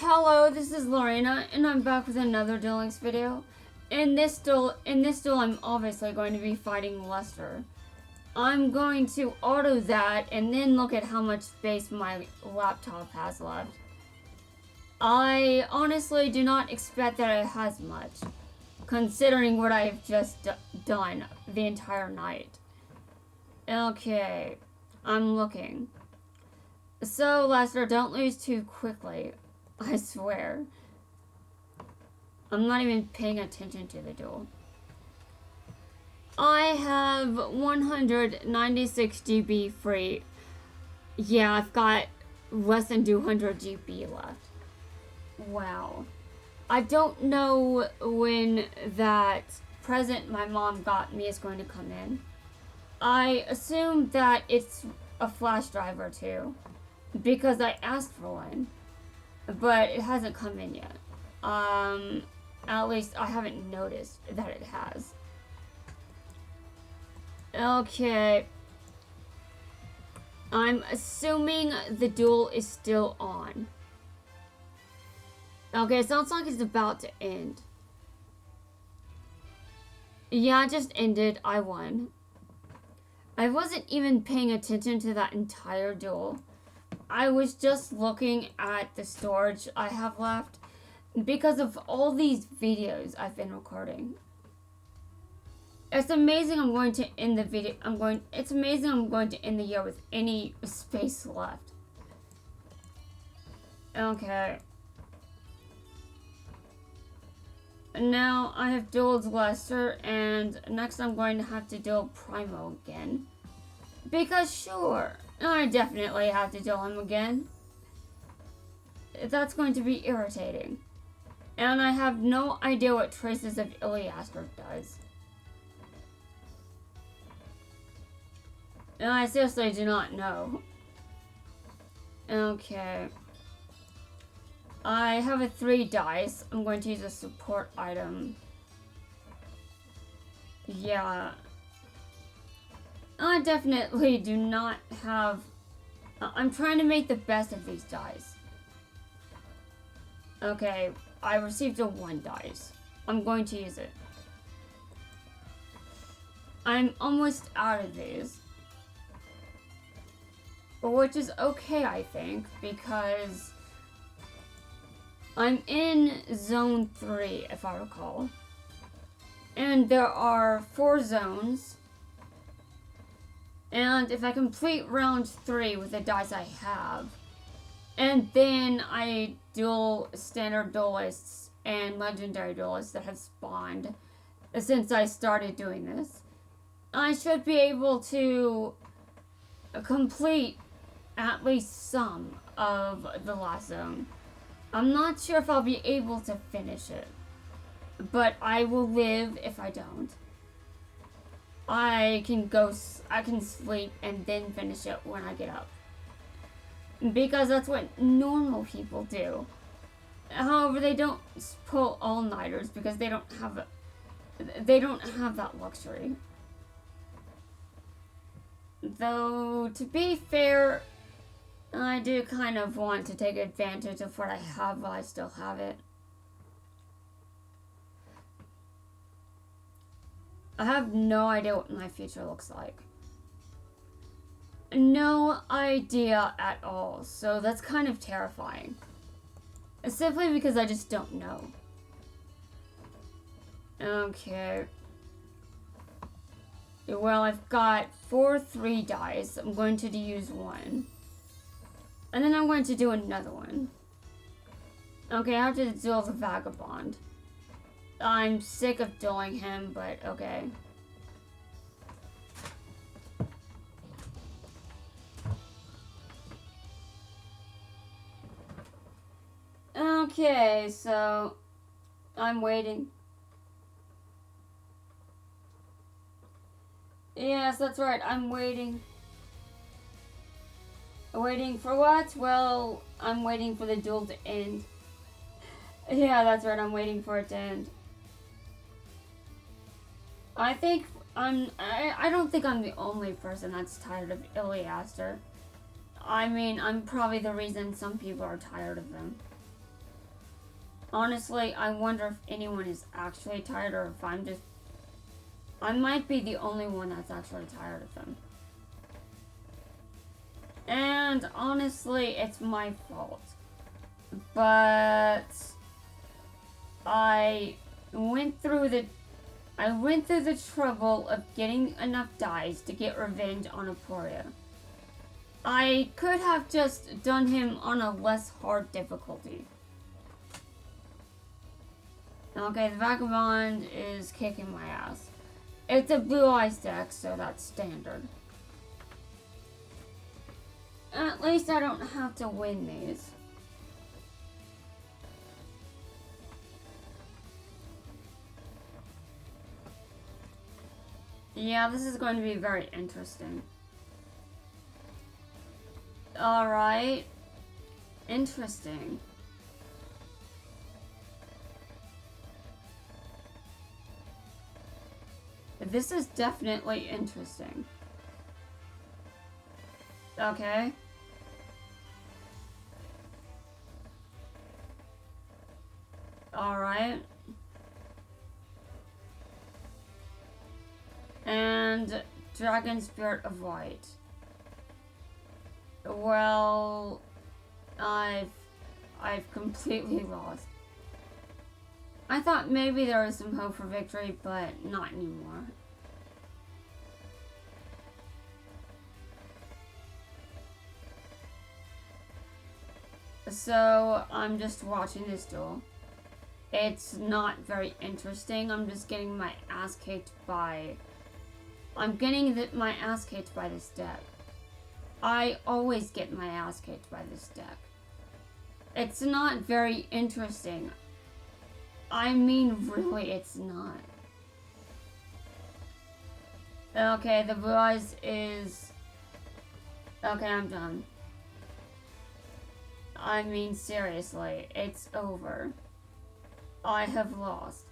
Hello, this is Lorena, and I'm back with another Duelist video. In this duel, I'm obviously going to be fighting Lester. I'm going to auto that and then look at how much space my laptop has left. I honestly do not expect that it has much, considering what I've just done the entire night. Okay, I'm looking. So, Lester, don't lose too quickly. I swear. I'm not even paying attention to the duel. I have 196 GB free. Yeah, I've got less than 200 GB left. Wow. I don't know when that present my mom got me is going to come in. I assume that it's a flash drive or two, because I asked for one. But it hasn't come in yet. At least I haven't noticed that it has. Okay. I'm assuming the duel is still on. Okay, it sounds like it's about to end. Yeah, it just ended. I won. I wasn't even paying attention to that entire duel. I was just looking at the storage I have left because of all these videos I've been recording. It's amazing I'm going to end the video. It's amazing I'm going to end the year with any space left. Okay. Now I have dueled Lester, and next I'm going to have to duel Primo again. Because sure, I definitely have to duel him again. That's going to be irritating. And I have no idea what Traces of Iliaster does. And I seriously do not know. Okay. I have a 3 dice. I'm going to use a support item. Yeah. I definitely do not have... I'm trying to make the best of these dice. Okay, I received a 1 dice. I'm going to use it. I'm almost out of these. Which is okay, I think, because I'm in zone 3, if I recall. And there are 4 zones. And if I complete round 3 with the dice I have, and then I duel standard duelists and legendary duelists that have spawned since I started doing this, I should be able to complete at least some of the last zone. I'm not sure if I'll be able to finish it, but I will live if I don't. I can sleep and then finish it when I get up. Because that's what normal people do. However, they don't pull all-nighters because they don't have that luxury. Though, to be fair, I do kind of want to take advantage of what I have while I still have it. I have no idea what my future looks like. No idea at all, so that's kind of terrifying. Simply because I just don't know. Okay. Well, I've got 4 3 dice. I'm going to use 1. And then I'm going to do another one. Okay, I have to duel the Vagabond. I'm sick of dueling him, but okay. Okay, so I'm waiting. Yes, that's right, I'm waiting. Waiting for what? Well, I'm waiting for the duel to end. Yeah, that's right, I'm waiting for it to end. I don't think I'm the only person that's tired of Iliaster. I mean, I'm probably the reason some people are tired of them. Honestly, I wonder if anyone is actually tired or if I'm just... I might be the only one that's actually tired of him. And honestly, it's my fault. But I went through the trouble of getting enough dice to get revenge on Aporia. I could have just done him on a less hard difficulty. Okay, the Vagabond is kicking my ass. It's a Blue Eyes deck, so that's standard. At least I don't have to win these. Yeah, this is going to be very interesting. Alright. Interesting. This is definitely interesting. Okay. Alright. And Dragon Spirit of White. Well, I've completely lost. I thought maybe there was some hope for victory, but not anymore. So, I'm just watching this duel. It's not very interesting. I'm just getting my ass kicked by... I'm getting my ass kicked by this deck. I always get my ass kicked by this deck. It's not very interesting. I mean, really, it's not. Okay, the Blue Eyes is... Okay, I'm done. I mean, seriously, it's over. I have lost.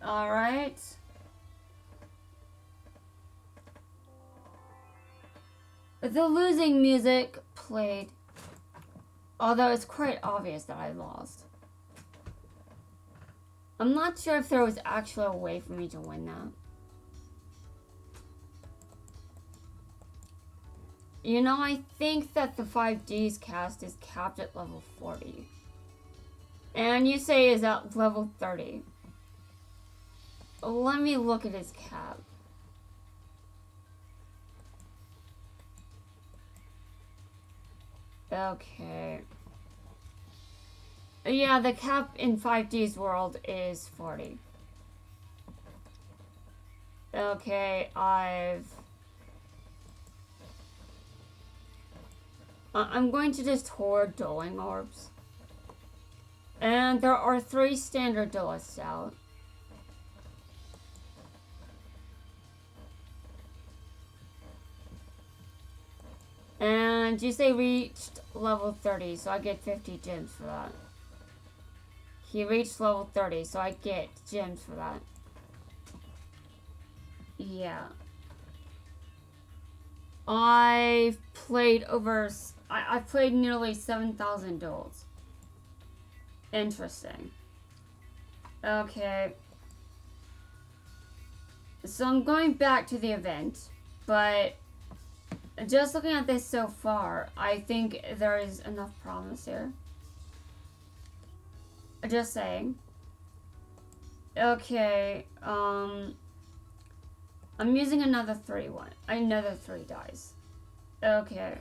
Alright. The losing music played. Although it's quite obvious that I lost. I'm not sure if there was actually a way for me to win that. You know, I think that the 5Ds cast is capped at level 40. And you say is at level 30. Let me look at his cap. Okay. Yeah, the cap in 5D's world is 40. Okay, I'm going to just hoard dueling orbs. And there are 3 standard duelists out. And you say reached level 30, so I get 50 gems for that. He reached level 30, so I get gems for that. Yeah. I've played nearly 7,000 duels. Interesting. Okay. So I'm going back to the event, but just looking at this so far, I think there is enough promise here. Just saying. Okay, I'm using another 3 dice. Okay.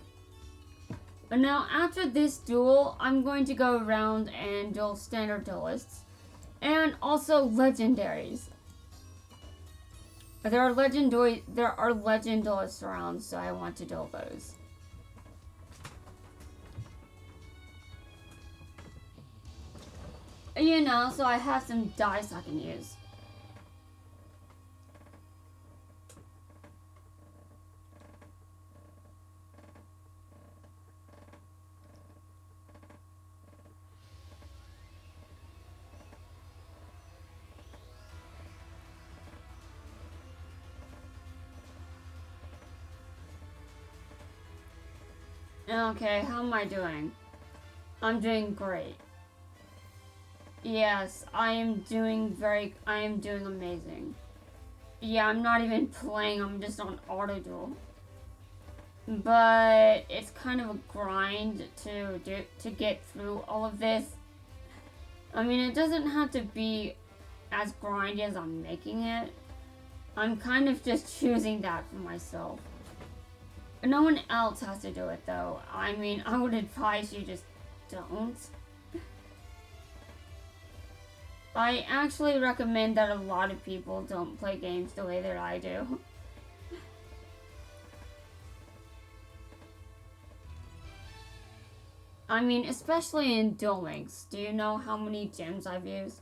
And now after this duel, I'm going to go around and duel standard duelists. And also legendaries. There are legend duelists around, so I want to duel those. You know, so I have some dice I can use. Okay, how am I doing? I'm doing great. Yes, I am doing amazing. Yeah, I'm not even playing, I'm just on auto duel. But it's kind of a grind to get through all of this. I mean, it doesn't have to be as grindy as I'm making it. I'm kind of just choosing that for myself. No one else has to do it though. I mean, I would advise you just don't. I actually recommend that a lot of people don't play games the way that I do. I mean, especially in Duel Links. Do you know how many gems I've used?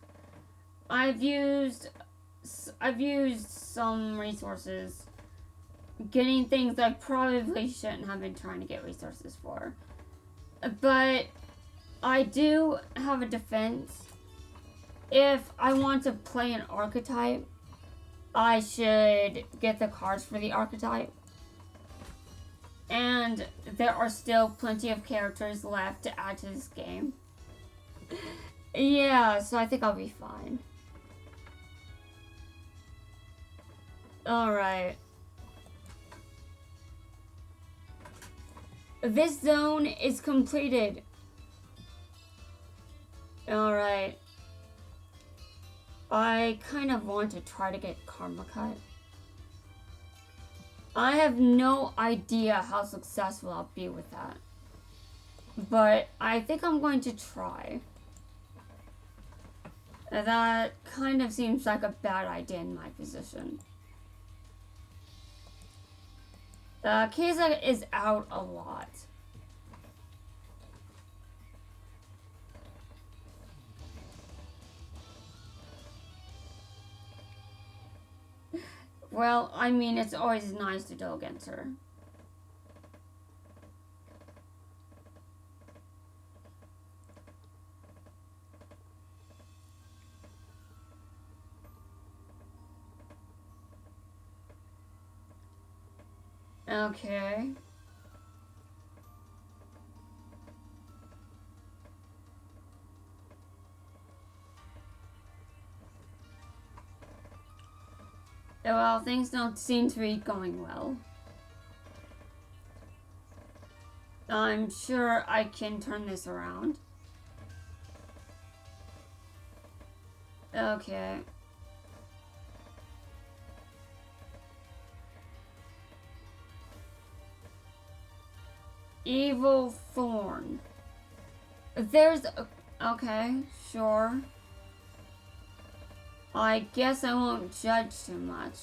I've used some resources getting things I probably shouldn't have been trying to get resources for. But I do have a defense. If I want to play an archetype, I should get the cards for the archetype. And there are still plenty of characters left to add to this game. Yeah, so I think I'll be fine. Alright. This zone is completed. Alright. I kind of want to try to get Karma Cut. I have no idea how successful I'll be with that. But I think I'm going to try. That kind of seems like a bad idea in my position. Keza is out a lot. Well, I mean, it's always nice to duel against her. Okay. Well, things don't seem to be going well. I'm sure I can turn this around. Okay. Evil Thorn. There's a... Okay, sure. I guess I won't judge too much.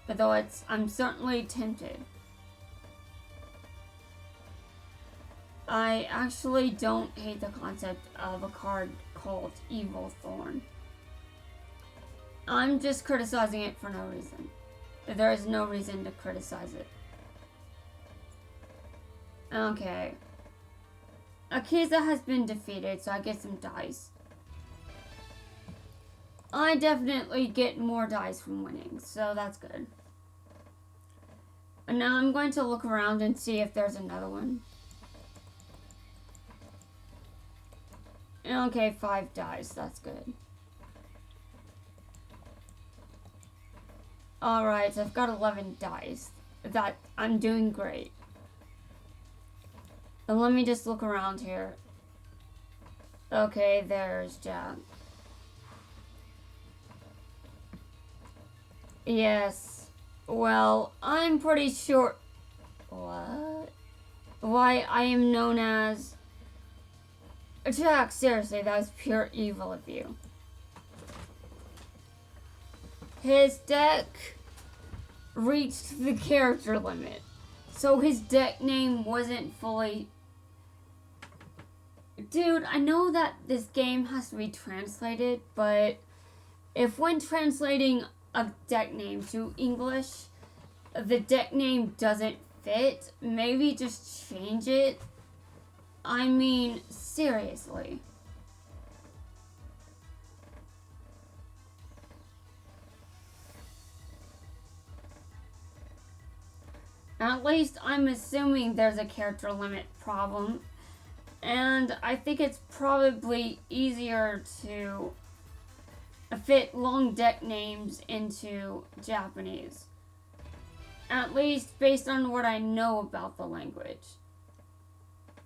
Although I'm certainly tempted. I actually don't hate the concept of a card called Evil Thorn. I'm just criticizing it for no reason. There is no reason to criticize it. Okay. Akiza has been defeated, so I get some dice. I definitely get more dice from winning, so that's good. And now I'm going to look around and see if there's another one. Okay, 5 dice, that's good. Alright, so I've got 11 dice. I'm doing great. And let me just look around here. Okay, there's Jack. Yes. Well, I'm pretty sure... What? Why, I am known as... Jack, seriously, that was pure evil of you. His deck reached the character limit. So his deck name wasn't fully... Dude, I know that this game has to be translated, but if when translating a deck name to English, the deck name doesn't fit, maybe just change it. I mean, seriously. At least I'm assuming there's a character limit problem. And I think it's probably easier to fit long deck names into Japanese. At least based on what I know about the language.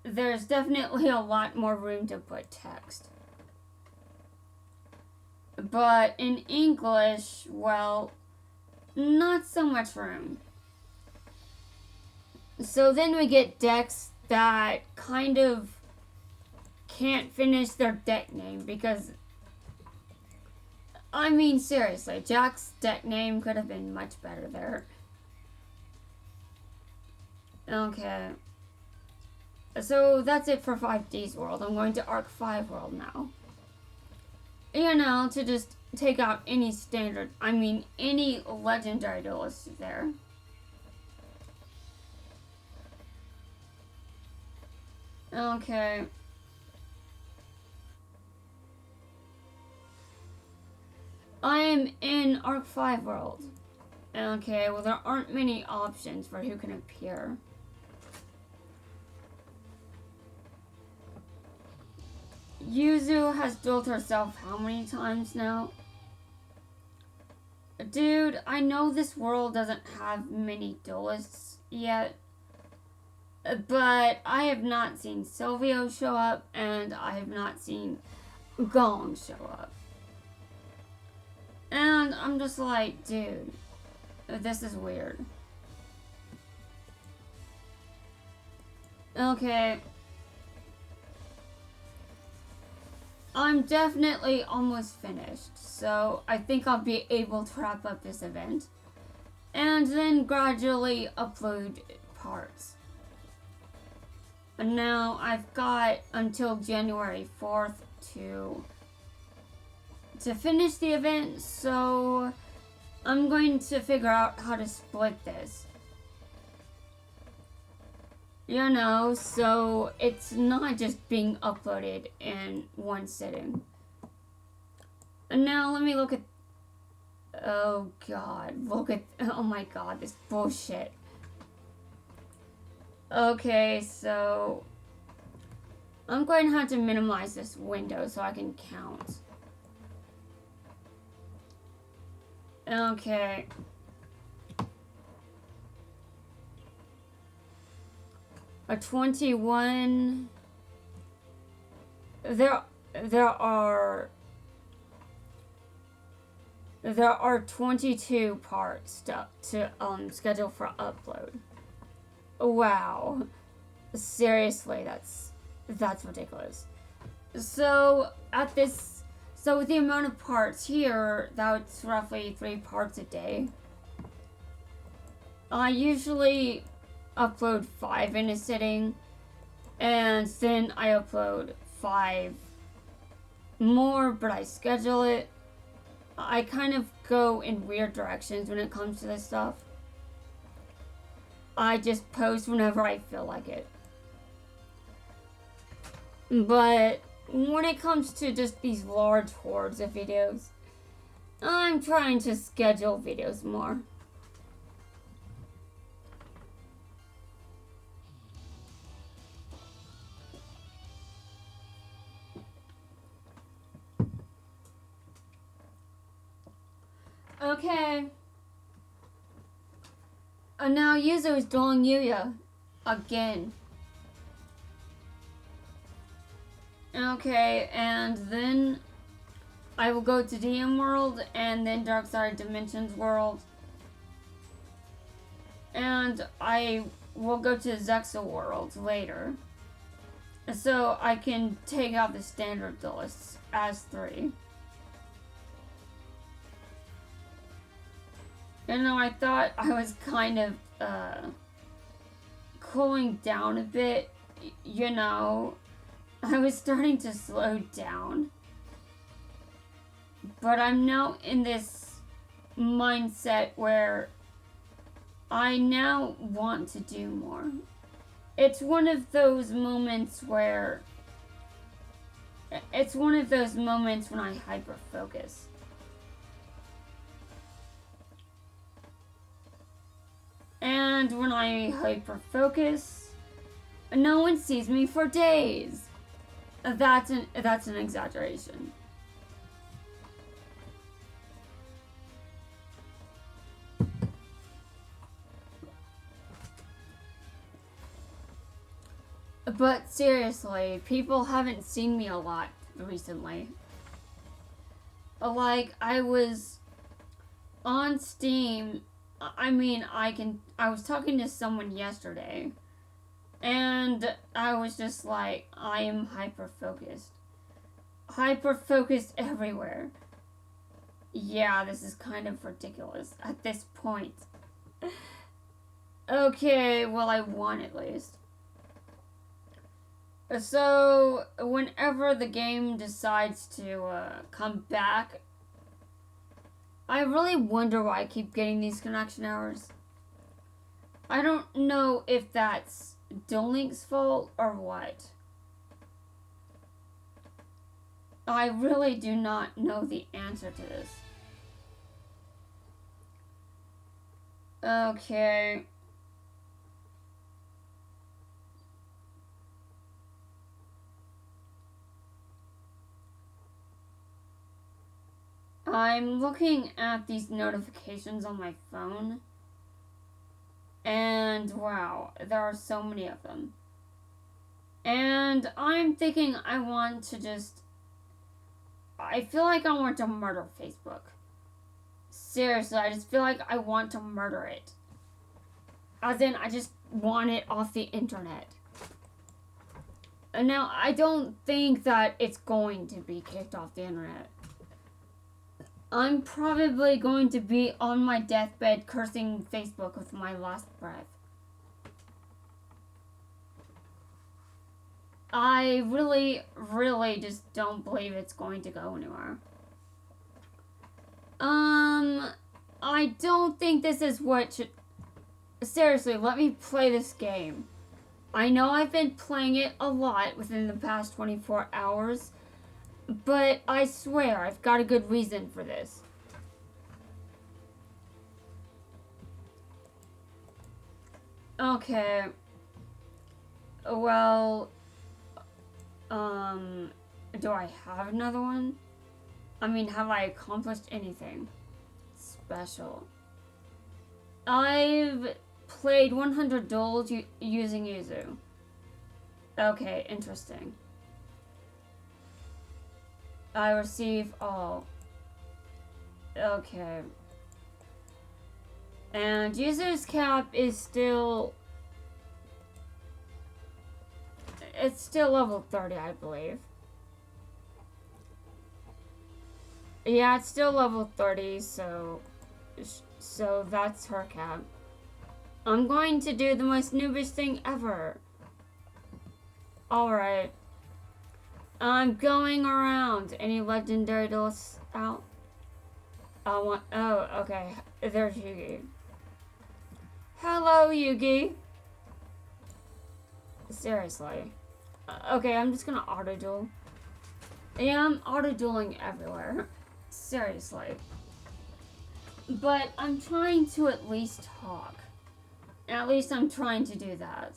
There's definitely a lot more room to put text. But in English, well, not so much room. So then we get decks that kind of can't finish their deck name because, I mean, seriously, Jack's deck name could have been much better there. Okay. So that's it for 5D's world. I'm going to Arc 5 world now. You know, to just take out any standard, any legendary duelist there. Okay. I am in Arc 5 world. Okay, well there aren't many options for who can appear. Yuzu has dueled herself how many times now? Dude, I know this world doesn't have many duelists yet, but I have not seen Silvio show up, and I have not seen Gong show up. And I'm just like, dude, this is weird. Okay. I'm definitely almost finished, so I think I'll be able to wrap up this event. And then gradually upload parts. And now I've got until January 4th to finish the event, so I'm going to figure out how to split this. You know, so it's not just being uploaded in one sitting. And now let me look at... Oh god, oh my god, this bullshit. Okay, so I'm going to have to minimize this window so I can count. Okay. A 21. There are 22 parts to schedule for upload. Wow. Seriously, that's ridiculous. So with the amount of parts here, that's roughly 3 parts a day. I usually upload 5 in a sitting, and then I upload 5 more, but I schedule it. I kind of go in weird directions when it comes to this stuff. I just post whenever I feel like it. But when it comes to just these large hordes of videos, I'm trying to schedule videos more. Okay. And now Yuzu is dueling Yuya again. Okay, and then I will go to DM World and then Dark Side Dimensions World. And I will go to Zexa World later. So I can take out the standard duelists as 3. You know, I thought I was kind of cooling down a bit. You know, I was starting to slow down. But I'm now in this mindset where I now want to do more. It's one of those moments where... It's one of those moments when I hyper-focus. And when I hyper focus, no one sees me for days. That's an exaggeration. But seriously, people haven't seen me a lot recently. Like, I was on Steam. I was talking to someone yesterday, and I was just like, I am hyper focused. Hyper focused everywhere. Yeah, this is kind of ridiculous at this point. Okay, well, I won at least. So, whenever the game decides to come back, I really wonder why I keep getting these connection errors. I don't know if that's Duelist's fault or what. I really do not know the answer to this. Okay. I'm looking at these notifications on my phone, and wow, there are so many of them. And I'm thinking I feel like I want to murder Facebook. Seriously, I just feel like I want to murder it. As in, I just want it off the internet. And now, I don't think that it's going to be kicked off the internet. I'm probably going to be on my deathbed cursing Facebook with my last breath. I really, really just don't believe it's going to go anywhere. I don't think this is what should... Seriously, let me play this game. I know I've been playing it a lot within the past 24 hours, but I swear I've got a good reason for this. Okay. Well, do I have another one? I mean, have I accomplished anything special? I've played 100 duels using Yuzu. Okay, interesting. I receive all. Okay. And Yuzu's cap is still... It's still level 30, I believe. Yeah, it's still level 30, so that's her cap. I'm going to do the most noobish thing ever. Alright. I'm going around. Any legendary duelists out? Oh, okay. There's Yugi. Hello, Yugi. Seriously. Okay, I'm just gonna auto-duel. Yeah, I'm auto-dueling everywhere. Seriously. But I'm trying to at least talk. At least I'm trying to do that.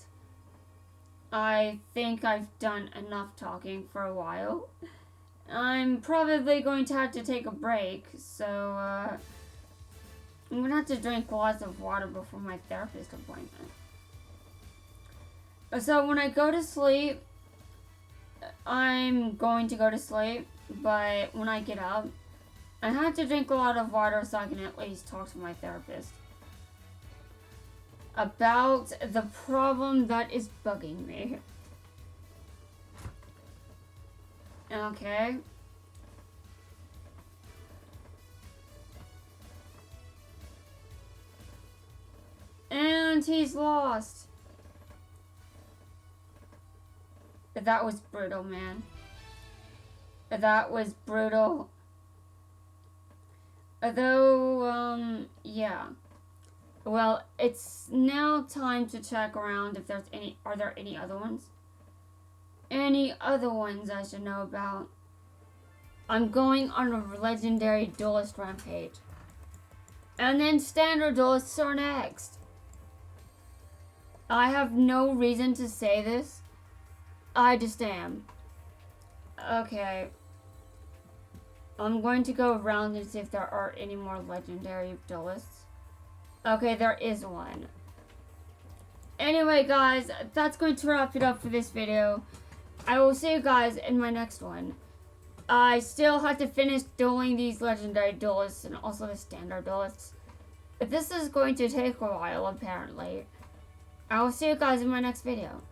I think I've done enough talking for a while. I'm probably going to have to take a break, so I'm gonna have to drink lots of water before my therapist appointment. So when I go to sleep, I'm going to go to sleep, but when I get up, I have to drink a lot of water so I can at least talk to my therapist about the problem that is bugging me. Okay. And he's lost. That was brutal, man. That was brutal. Although, yeah. Well, it's now time to check around if there's are there any other ones? Any other ones I should know about? I'm going on a legendary duelist rampage. And then standard duelists are next. I have no reason to say this. I just am. Okay. I'm going to go around and see if there are any more legendary duelists. Okay, there is one. Anyway, guys, that's going to wrap it up for this video. I will see you guys in my next one. I still have to finish dueling these legendary duelists and also the standard duelists. But this is going to take a while, apparently. I will see you guys in my next video.